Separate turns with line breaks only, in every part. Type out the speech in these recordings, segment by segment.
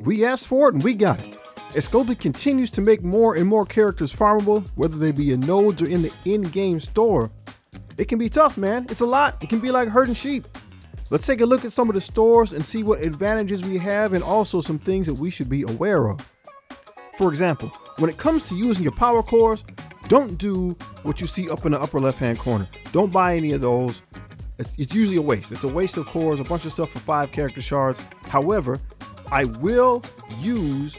We asked for it and we got it. As Scopely continues to make more and more characters farmable, whether they be in nodes or in the in-game store, it can be tough, man. It's a lot. It can be like herding sheep. Let's take a look at some of the stores and see what advantages we have and also some things that we should be aware of. For example, when it comes to using your power cores, don't do what you see up in the upper left-hand corner. Don't buy any of those. It's usually a waste. It's a waste of cores, a bunch of stuff for 5 character shards. However, I will use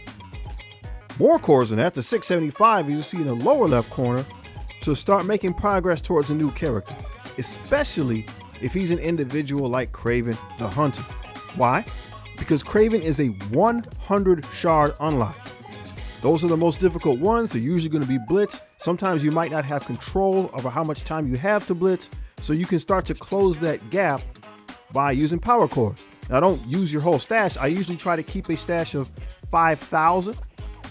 more cores than that, the 675 you see in the lower left corner, to start making progress towards a new character, especially if he's an individual like Kraven the Hunter. Why? Because Kraven is a 100 shard unlock. Those are the most difficult ones. They're usually going to be blitz. Sometimes you might not have control over how much time you have to blitz, so you can start to close that gap by using power cores. Now, don't use your whole stash. I usually try to keep a stash of 5,000,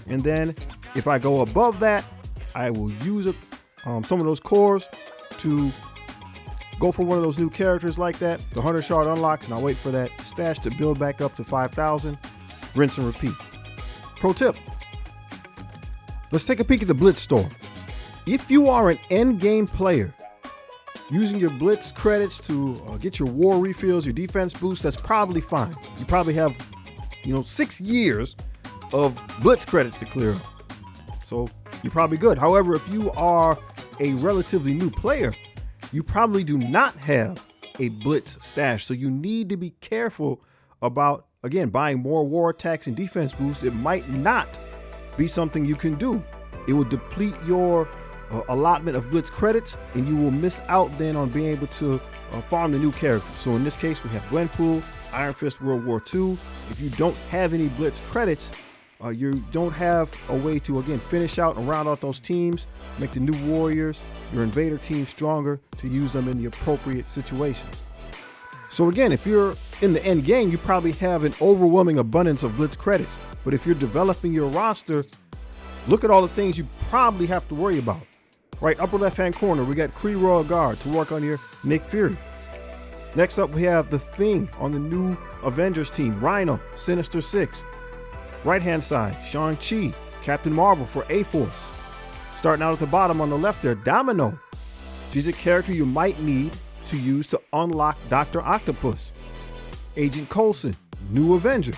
and then if I go above that, I will use some of those cores to go for one of those new characters like that, the 100 shard unlocks, and I'll wait for that stash to build back up to 5,000, rinse and repeat. Pro tip. Let's take a peek at the Blitz Store. If you are an end-game player, using your Blitz credits to get your war refills, your defense boosts, that's probably fine. You probably have, 6 years of Blitz credits to clear up. So you're probably good. However, if you are a relatively new player, you probably do not have a Blitz stash. So you need to be careful about, again, buying more war attacks and defense boosts. It might not be something you can do. It will deplete your allotment of Blitz credits, and you will miss out then on being able to farm the new characters. So in this case, we have Gwenpool, Iron Fist World War II. If you don't have any Blitz credits, you don't have a way to, again, finish out and round out those teams, make the new warriors, your invader team stronger to use them in the appropriate situations. So again, if you're in the end game, you probably have an overwhelming abundance of Blitz credits. But if you're developing your roster, look at all the things you probably have to worry about. Right, upper left-hand corner, we got Kree Royal Guard to work on your Nick Fury. Next up, we have the Thing on the new Avengers team, Rhino, Sinister Six. Right-hand side, Shang-Chi, Captain Marvel for A-Force. Starting out at the bottom on the left there, Domino. She's a character you might need to use to unlock Dr. Octopus. Agent Coulson, New Avengers.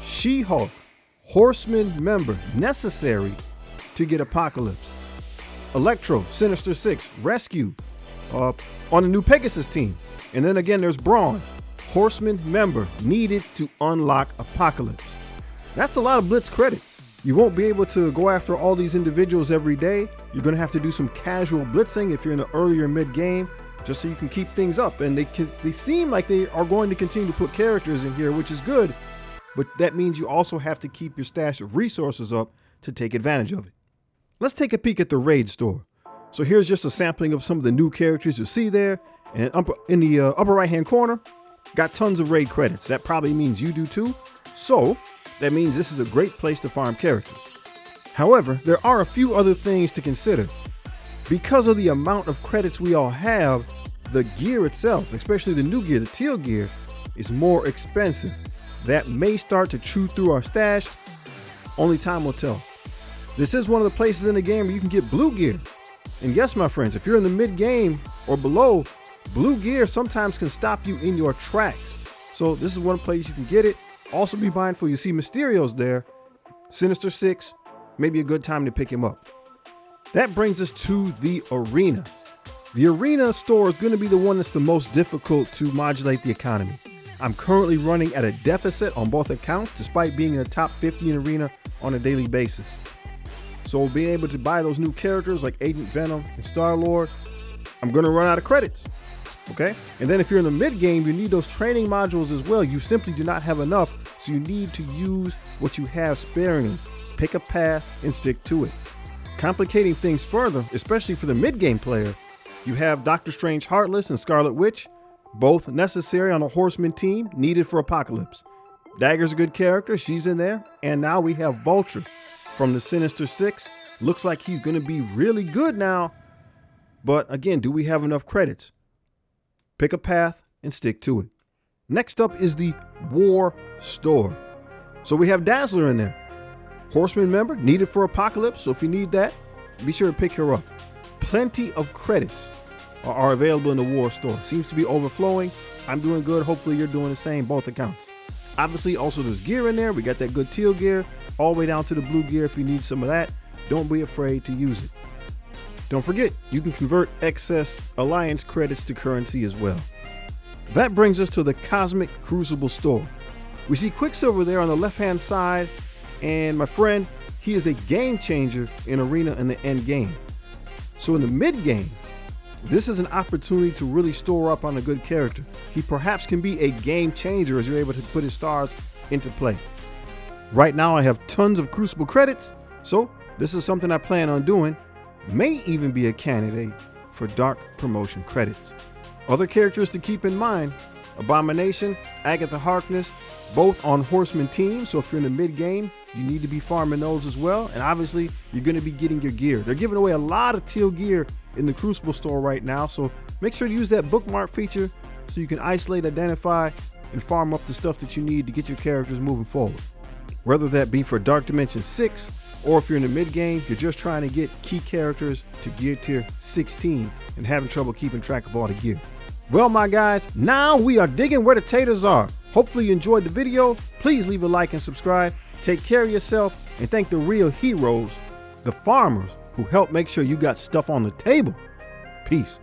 She-Hulk, Horseman member, necessary to get Apocalypse. Electro, Sinister Six, Rescue, on the new Pegasus team. And then again, there's Brawn, Horseman member, needed to unlock Apocalypse. That's a lot of Blitz credits. You won't be able to go after all these individuals every day. You're going to have to do some casual blitzing if you're in the earlier mid-game, just so you can keep things up. And they seem like they are going to continue to put characters in here, which is good. But that means you also have to keep your stash of resources up to take advantage of it. Let's take a peek at the raid store. So here's just a sampling of some of the new characters you see there. And in the upper right-hand corner, got tons of raid credits. That probably means you do too. So that means this is a great place to farm characters. However, there are a few other things to consider. Because of the amount of credits we all have, the gear itself, especially the new gear, the teal gear, is more expensive. That may start to chew through our stash. Only time will tell. This is one of the places in the game where you can get blue gear. And yes, my friends, if you're in the mid game or below, blue gear sometimes can stop you in your tracks. So this is one place you can get it. Also be mindful, you see Mysterio's there. Sinister Six, maybe a good time to pick him up. That brings us to the arena. The arena store is going to be the one that's the most difficult to modulate the economy. I'm currently running at a deficit on both accounts, despite being in the top 50 in arena on a daily basis. So being able to buy those new characters like Agent Venom and Star-Lord, I'm going to run out of credits. Okay? And then if you're in the mid game, you need those training modules as well. You simply do not have enough, so you need to use what you have sparingly. Pick a path and stick to it. Complicating things further, especially for the mid game player, you have Doctor Strange Heartless and Scarlet Witch, both necessary on a Horseman team, needed for Apocalypse. Dagger's a good character, she's in there. And now we have Vulture from the Sinister Six. Looks like he's going to be really good now. But again, do we have enough credits? Pick a path and stick to it. Next up is the War Store. So we have Dazzler in there. Horseman member, needed for Apocalypse, so if you need that, be sure to pick her up. Plenty of credits are available in the War Store. Seems to be overflowing. I'm doing good. Hopefully you're doing the same, both accounts. Obviously, also there's gear in there. We got that good teal gear, all the way down to the blue gear if you need some of that. Don't be afraid to use it. Don't forget, you can convert excess Alliance credits to currency as well. That brings us to the Cosmic Crucible store. We see Quicksilver there on the left-hand side, and my friend, he is a game changer in Arena and the end game. So in the mid game, this is an opportunity to really store up on a good character. He perhaps can be a game changer as you're able to put his stars into play. Right now I have tons of Crucible credits, so this is something I plan on doing. May even be a candidate for Dark Promotion credits. Other characters to keep in mind: Abomination, Agatha Harkness, both on Horseman Team, so if you're in the mid game, you need to be farming those as well. And obviously, you're going to be getting your gear. They're giving away a lot of teal gear in the Crucible store right now, so make sure to use that bookmark feature so you can isolate, identify, and farm up the stuff that you need to get your characters moving forward. Whether that be for Dark Dimension 6, or if you're in the mid game, you're just trying to get key characters to gear tier 16 and having trouble keeping track of all the gear. Well, my guys, now we are digging where the taters are. Hopefully you enjoyed the video. Please leave a like and subscribe. Take care of yourself, and thank the real heroes, the farmers, who help make sure you got stuff on the table. Peace.